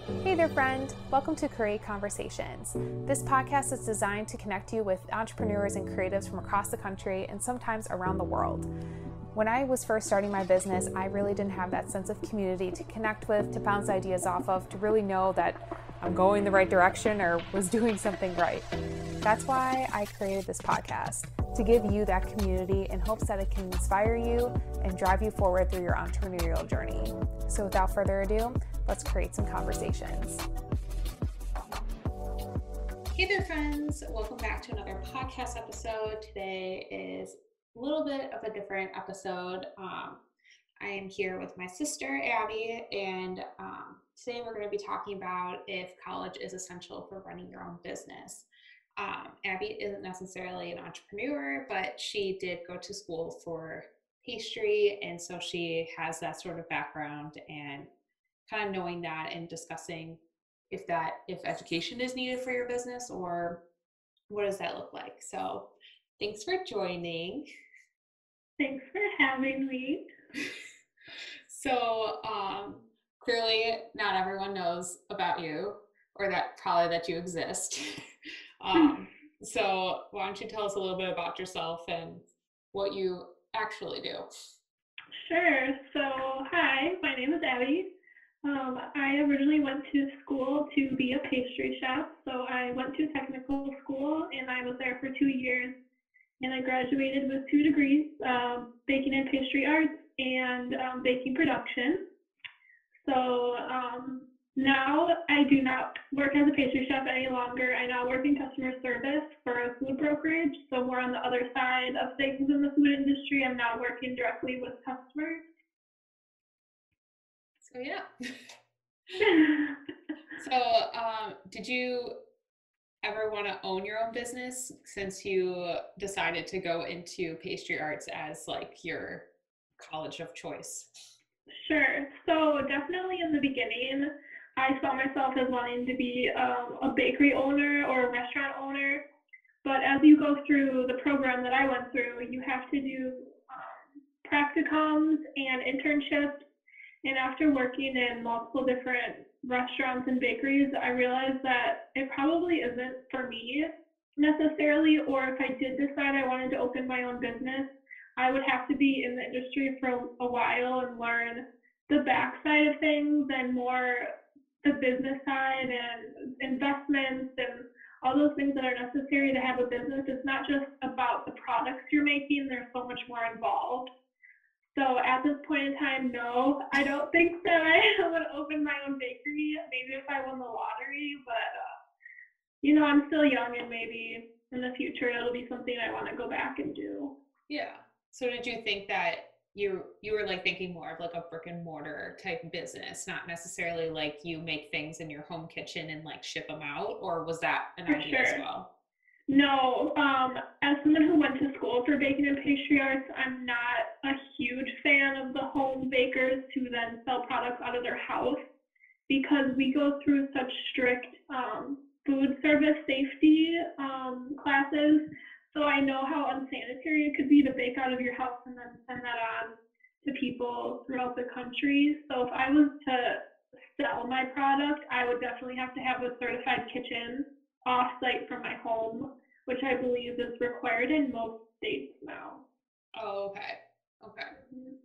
Hey there, friend. Welcome to Create Conversations. This podcast is designed to connect you with entrepreneurs and creatives from across the country and sometimes around the world. When I was first starting my business, I really didn't have that sense of community to connect with, to bounce ideas off of, to really know that I'm going the right direction or was doing something right. That's why I created this podcast, to give you that community in hopes that it can inspire you and drive you forward through your entrepreneurial journey. So without further ado, let's create some conversations. Hey there, friends. Welcome back to another podcast episode. Today is a little bit of a different episode. I am here with my sister, Abby, and today we're going to be talking about if college is essential for running your own business. Abby isn't necessarily an entrepreneur, but she did go to school for pastry, and so she has that sort of background and kind of knowing that and discussing if education is needed for your business or what does that look like. So thanks for joining. Thanks for having me. So clearly not everyone knows about you or that you exist. So why don't you tell us a little bit about yourself and what you actually do? Sure. So, hi, my name is Abby. I originally went to school to be a pastry chef. So I went to technical school and I was there for 2 years. And I graduated with 2 degrees, baking and pastry arts and baking production. So now I do not work as a pastry chef any longer. I now work in customer service for a food brokerage. So more on the other side of things in the food industry. I'm now working directly with customers. So yeah. So did you ever want to own your own business since you decided to go into pastry arts as like your college of choice? Sure. So definitely in the beginning, I saw myself as wanting to be a bakery owner or a restaurant owner. But as you go through the program that I went through, you have to do practicums and internships. And after working in multiple different restaurants and bakeries, I realized that it probably isn't for me necessarily, or if I did decide I wanted to open my own business, I would have to be in the industry for a while and learn the backside of things and more the business side and investments and all those things that are necessary to have a business. It's not just about the products you're making, there's so much more involved. So at this point in time, no, I don't think that I would open my own bakery. Maybe if I won the lottery, but I'm still young and maybe in the future it'll be something I want to go back and do. Yeah. So did you think that you were like thinking more of like a brick and mortar type business, not necessarily like you make things in your home kitchen and like ship them out, or was that an For idea as sure. well? No, as someone who went to school for baking and pastry arts, I'm not a huge fan of the home bakers who then sell products out of their house because we go through such strict food service safety classes. So I know how unsanitary it could be to bake out of your house and then send that on to people throughout the country. So if I was to sell my product, I would definitely have to have a certified kitchen off site from my home, which I believe is required in most states now. Oh, okay. Okay. Mhm.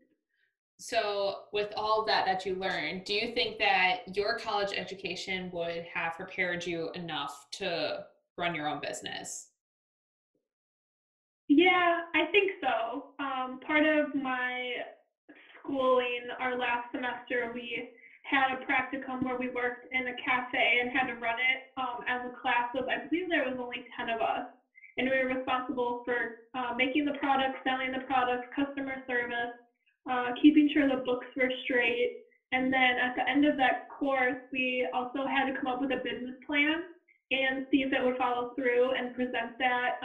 So with all of that you learned, do you think that your college education would have prepared you enough to run your own business? Yeah, I think so. Part of my schooling, our last semester, we had a practicum where we worked in a cafe and had to run it as a class of, I believe there was only 10 of us. And we were responsible for making the products, selling the products, customer service, keeping sure the books were straight. And then at the end of that course, we also had to come up with a business plan and see if it would follow through and present that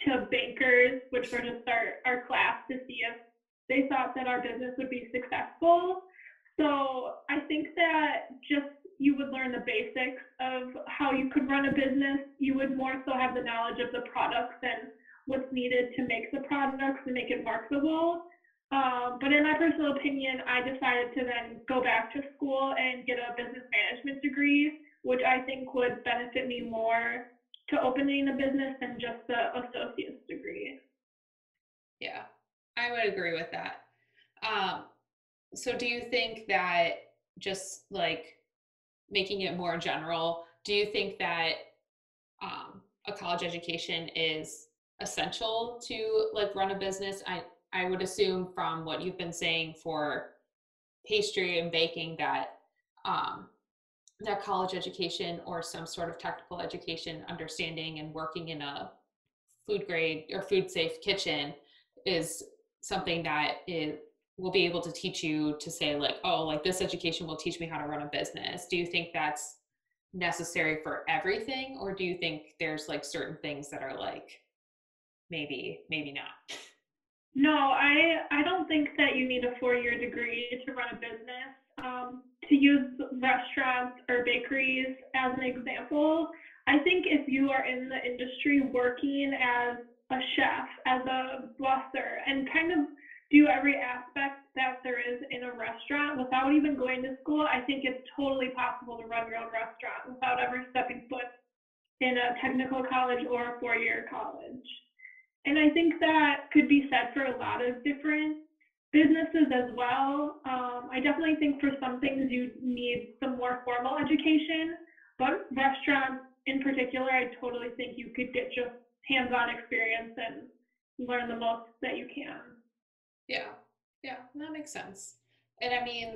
to bankers, which were just our class, to see if they thought that our business would be successful. So I think that just you would learn the basics of how you could run a business. You would more so have the knowledge of the products and what's needed to make the products and make it marketable. But in my personal opinion, I decided to then go back to school and get a business management degree degree, which I think would benefit me more to opening a business than just the associate's degree. Yeah, I would agree with that. Um, so do you think that, just like making it more general, do you think that a college education is essential to like run a business? I would assume from what you've been saying for pastry and baking that um, that college education or some sort of technical education, understanding and working in a food grade or food safe kitchen is something that it will be able to teach you to say like, oh, like this education will teach me how to run a business. Do you think that's necessary for everything, or do you think there's like certain things that are like maybe not? No, I don't think that you need a 4-year degree to run a business. To use restaurants or bakeries as an example, I think if you are in the industry working as a chef, as a busser, and kind of do every aspect that there is in a restaurant without even going to school, I think it's totally possible to run your own restaurant without ever stepping foot in a technical college or a 4-year college. And I think that could be said for a lot of different businesses as well. I definitely think for some things you need some more formal education, but restaurants in particular, I totally think you could get just hands-on experience and learn the most that you can. Yeah, yeah, that makes sense. And I mean,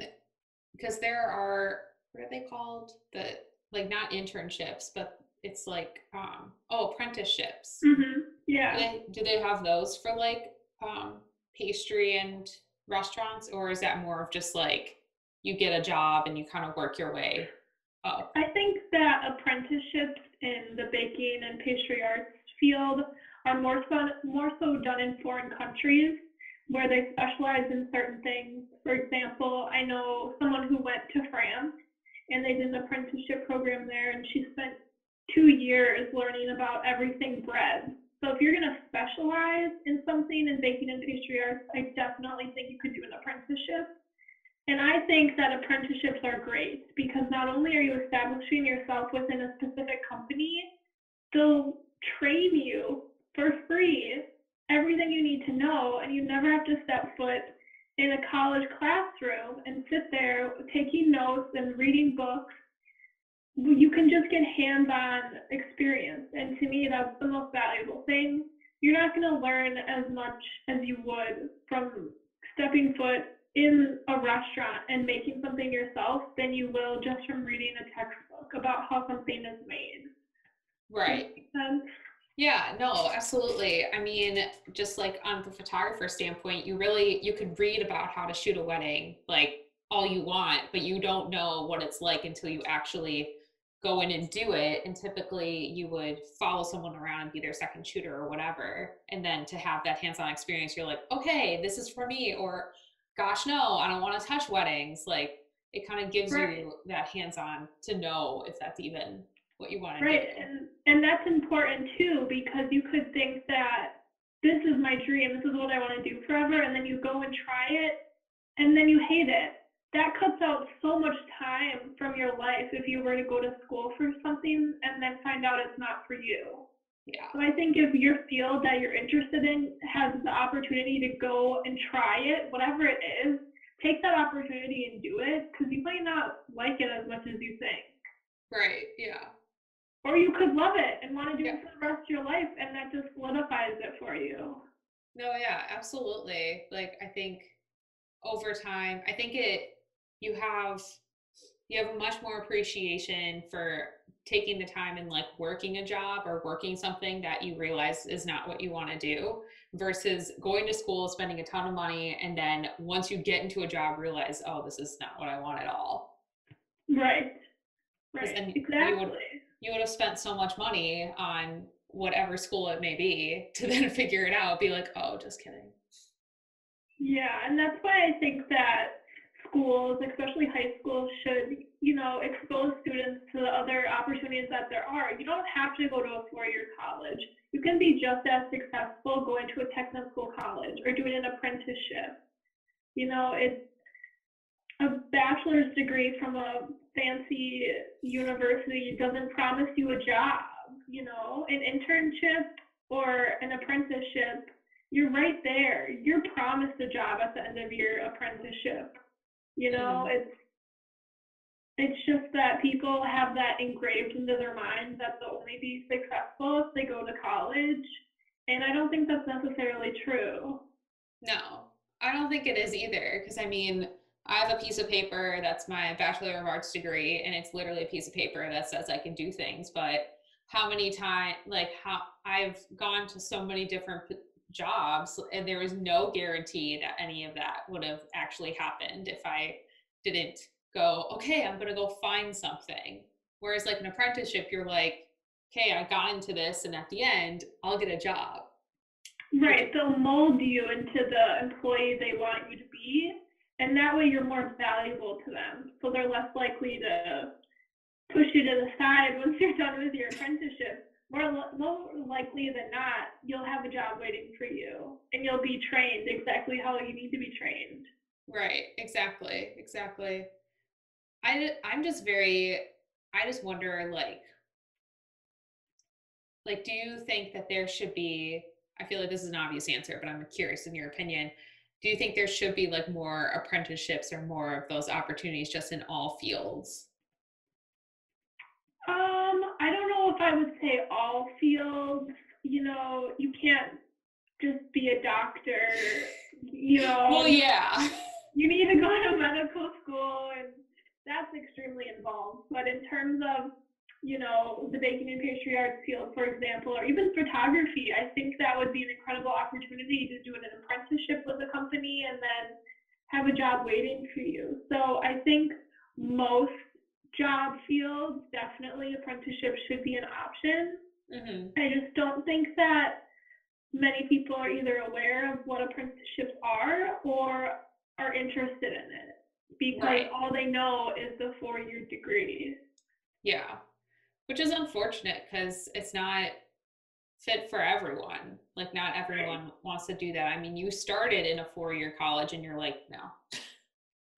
because there are, what are they called, the, like, not internships, but it's like oh, apprenticeships. Yeah. Do they have those for like pastry and restaurants, or is that more of just like you get a job and you kind of work your way up? I think that apprenticeships in the baking and pastry arts field are more so done in foreign countries where they specialize in certain things. For example, I know someone who went to France and they did an apprenticeship program there, and she spent 2 years learning about everything bread. So if you're going to specialize in something in baking and pastry arts, I definitely think you could do an apprenticeship. And I think that apprenticeships are great because not only are you establishing yourself within a specific company, they'll train you for free everything you need to know, and you never have to step foot in a college classroom and sit there taking notes and reading books. You can just get hands-on experience, and to me that's the most valuable thing. You're not going to learn as much as you would from stepping foot in a restaurant and making something yourself than you will just from reading a textbook about how something is made. Does Right. that make sense? Yeah, no, absolutely. I mean, just like on the photographer standpoint, you could read about how to shoot a wedding like all you want, but you don't know what it's like until you actually go in and do it. And typically you would follow someone around and be their second shooter or whatever. And then to have that hands-on experience, you're like, okay, this is for me, or gosh, no, I don't want to touch weddings. Like it kind of gives Right. you that hands-on to know if that's even what you want to Right. do. And that's important too because you could think that this is my dream, this is what I want to do forever, and then you go and try it and then you hate it. That cuts out so much time from your life if you were to go to school for something and then find out it's not for you. Yeah. So I think if your field that you're interested in has the opportunity to go and try it, whatever it is, take that opportunity and do it because you might not like it as much as you think. Right. Yeah. Or you could love it and want to do Yeah. it for the rest of your life, and that just solidifies it for you. No, yeah, absolutely. Like I think over time, I think you have you have much more appreciation for taking the time and like working a job or working something that you realize is not what you want to do versus going to school, spending a ton of money, and then once you get into a job, realize, oh, this is not what I want at all. Right, Because right, then exactly. you would have spent so much money on whatever school it may be to then figure it out, be like, oh, just kidding. Yeah, and that's why I think that schools, especially high schools, should, expose students to the other opportunities that there are. You don't have to go to a 4-year college. You can be just as successful going to a technical college or doing an apprenticeship. It's a bachelor's degree from a fancy university doesn't promise you a job, an internship or an apprenticeship, you're right there. You're promised a job at the end of your apprenticeship. Mhm. It's just that people have that engraved into their mind that they'll only be successful if they go to college, and I don't think that's necessarily true. No, I don't think it is either. Because I mean, I have a piece of paper that's my Bachelor of Arts degree, and it's literally a piece of paper that says I can do things. But how many times, like, how I've gone to so many different jobs, and there was no guarantee that any of that would have actually happened if I didn't go, okay, I'm going to go find something. Whereas, like, an apprenticeship, you're like, okay, I got into this, and at the end, I'll get a job. Which, Right, they'll mold you into the employee they want you to be, and that way you're more valuable to them. So they're less likely to push you to the side once you're done with your apprenticeship. More likely than not, you'll have a job waiting for you, and you'll be trained exactly how you need to be trained. right, exactly, exactly. I'm just very I just wonder like do you think that there should be I feel like this is an obvious answer, but I'm curious in your opinion. Do you think there should be like more apprenticeships or more of those opportunities just in all fields? I don't know if I would say all fields. You can't just be a doctor. Well, You yeah. you need to go to medical school, and that's extremely involved. But in terms of, the baking and pastry arts field, for example, or even photography, I think that would be an incredible opportunity to do an apprenticeship with a company and then have a job waiting for you. So I think most job fields, definitely apprenticeships should be an option. Hmm. I just don't think that many people are either aware of what apprenticeships are or are interested in it because Right. all they know is the 4-year degree. Yeah. Which is unfortunate because it's not fit for everyone. Like not Right. everyone wants to do that. I mean, you started in a 4-year college and you're like, no.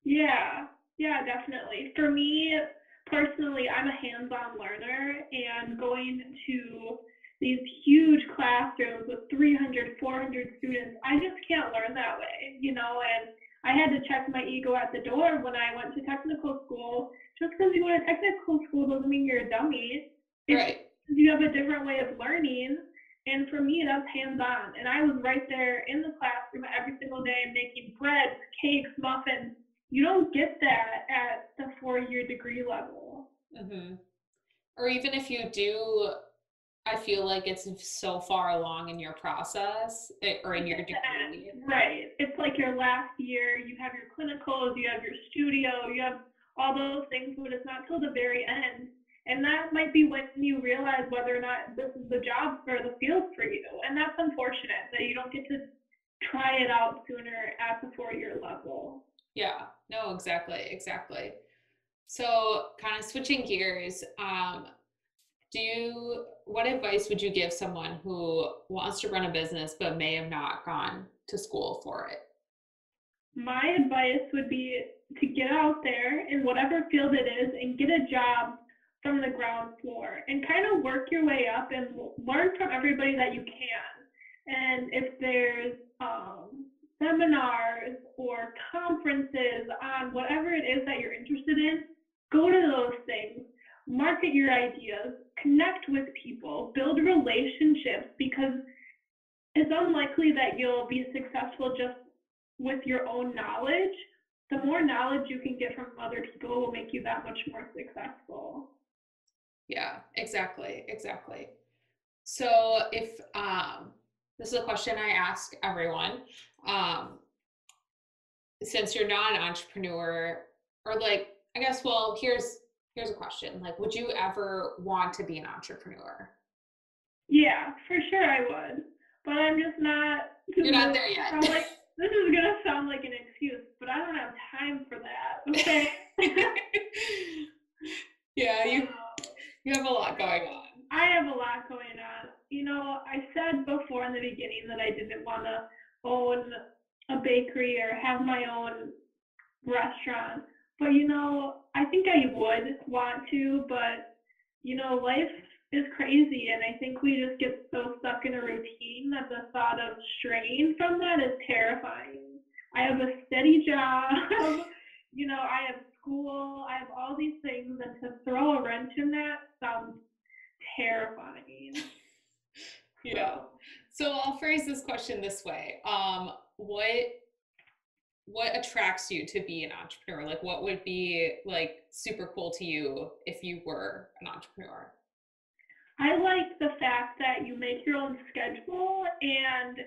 Yeah, yeah, definitely. For me personally, I'm a hands-on learner, and going to these huge classrooms with 300, 400 students, I just can't learn that way. And I had to check my ego at the door when I went to technical school. Just because you go to technical school doesn't mean you're a dummy. It's Right. because you have a different way of learning. And for me, that's hands on. And I was right there in the classroom every single day making breads, cakes, muffins. You don't get that at the 4-year degree level. Hmm. Or even if you do, I feel like it's so far along in your process or in It's your at the degree. end, right? It's like your last year. You have your clinicals, you have your studio, you have all those things, but it's not till the very end. And that might be when you realize whether or not this is the job or the field for you. And that's unfortunate that you don't get to try it out sooner at the 4-year level. Yeah, no, exactly, exactly. So, kind of switching gears, what advice would you give someone who wants to run a business but may have not gone to school for it? My advice would be to get out there in whatever field it is and get a job from the ground floor and kind of work your way up and learn from everybody that you can. And if there's seminars or conferences on whatever it is that you're interested in, go to those things, market your ideas, connect with people, build relationships because it's unlikely that you'll be successful just with your own knowledge. The more knowledge you can get from other people will make you that much more successful. Yeah, exactly, exactly. So, if this is a question I ask everyone, um, since you're not an entrepreneur, or like, I guess, well, here's a question. Like, would you ever want to be an entrepreneur? Yeah, for sure I would. But I'm just not this You're is not gonna there yet. sound like an excuse, but I don't have time for that. Okay. Yeah, you Uh, you have a lot going no, on. I have a lot going on. I said before in the beginning that I didn't want to own a bakery or have my own restaurant. But I think I would want to, but life is crazy, and I think we just get so stuck in a routine that the thought of straying from that is terrifying. I have a steady job, I have school, I have all these things, and to throw a wrench in that sounds terrifying. Yeah. So So I'll phrase this question this way. What attracts you to be an entrepreneur? Like what would be like super cool to you if you were an entrepreneur? I like the fact that you make your own schedule and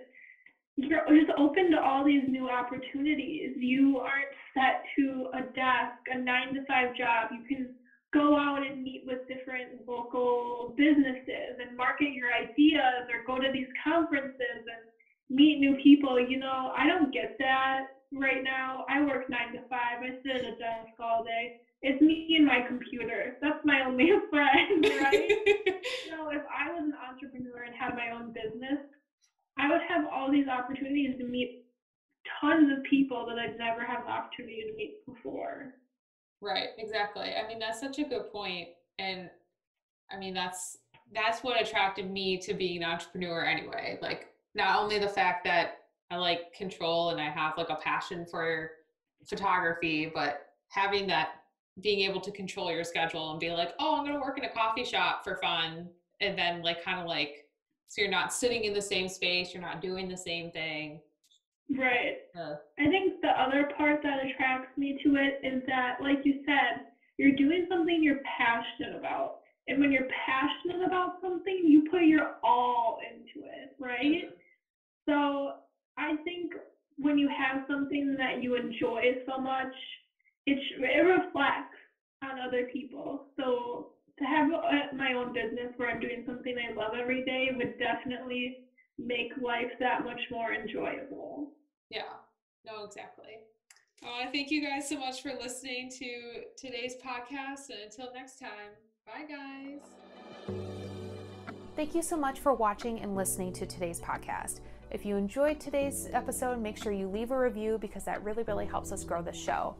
you're just open to all these new opportunities. You aren't set to a desk, a 9 to 5 job. You can go out and meet with different local businesses and market your ideas or go to these conferences and meet new people. I don't get that right now. I work 9 to 5. I sit at a desk all day. It's me and my computer. That's my only friend, right? If I was an entrepreneur and had my own business, I would have all these opportunities to meet tons of people that I'd never had the opportunity to meet before. Right, exactly. I mean, that's such a good point. And I mean, that's what attracted me to being an entrepreneur anyway. Like not only the fact that I like control and I have like a passion for photography, but having that being able to control your schedule and be like, "Oh, I'm going to work in a coffee shop for fun." And then like kind of like so you're not sitting in the same space, you're not doing the same thing. Right. Uh, I think the other part that attracts me to it is that, like you said, you're doing something you're passionate about. And when you're passionate about something, you put your all into it, right? mhm. So I think when you have something that you enjoy so much, it reflects on other people. So to have my own business where I'm doing something I love every day would definitely make life that much more enjoyable. Yeah. No, exactly. Oh, I thank you guys so much for listening to today's podcast. And until next time, bye, guys. Thank you so much for watching and listening to today's podcast. If you enjoyed today's episode, make sure you leave a review because that really, really helps us grow the show.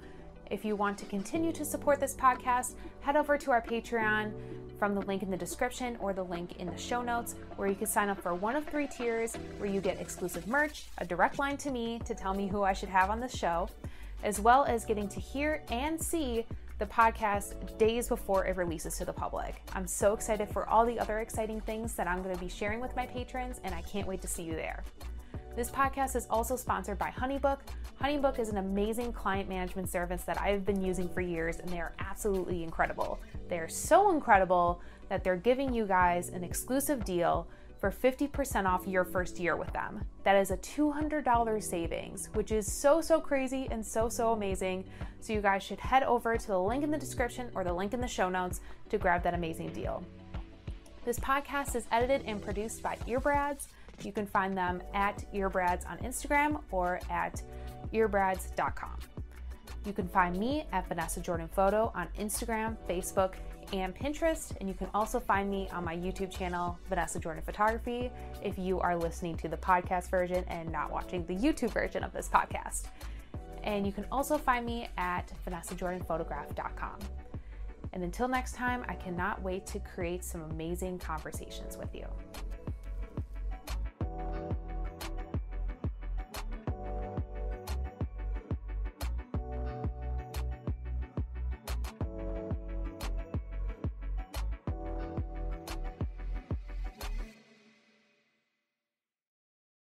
If you want to continue to support this podcast, head over to our Patreon from the link in the description or the link in the show notes, where you can sign up for one of 3 tiers where you get exclusive merch, a direct line to me to tell me who I should have on the show, as well as getting to hear and see the podcast days before it releases to the public. I'm so excited for all the other exciting things that I'm going to be sharing with my patrons, and I can't wait to see you there. This podcast is also sponsored by HoneyBook. HoneyBook is an amazing client management service that I've been using for years, and they are absolutely incredible. They are so incredible that they're giving you guys an exclusive deal for 50% off your first year with them. That is a $200 savings, which is so crazy and so amazing. So you guys should head over to the link in the description or the link in the show notes to grab that amazing deal. This podcast is edited and produced by Earbrads. You can find them at Earbrads on Instagram or at earbrads.com. You can find me at Vanessa Jordan Photo on Instagram, Facebook, and Pinterest, and you can also find me on my YouTube channel, Vanessa Jordan Photography, if you are listening to the podcast version and not watching the YouTube version of this podcast. And you can also find me at vanessajordanphotograph.com. And until next time, I cannot wait to create some amazing conversations with you.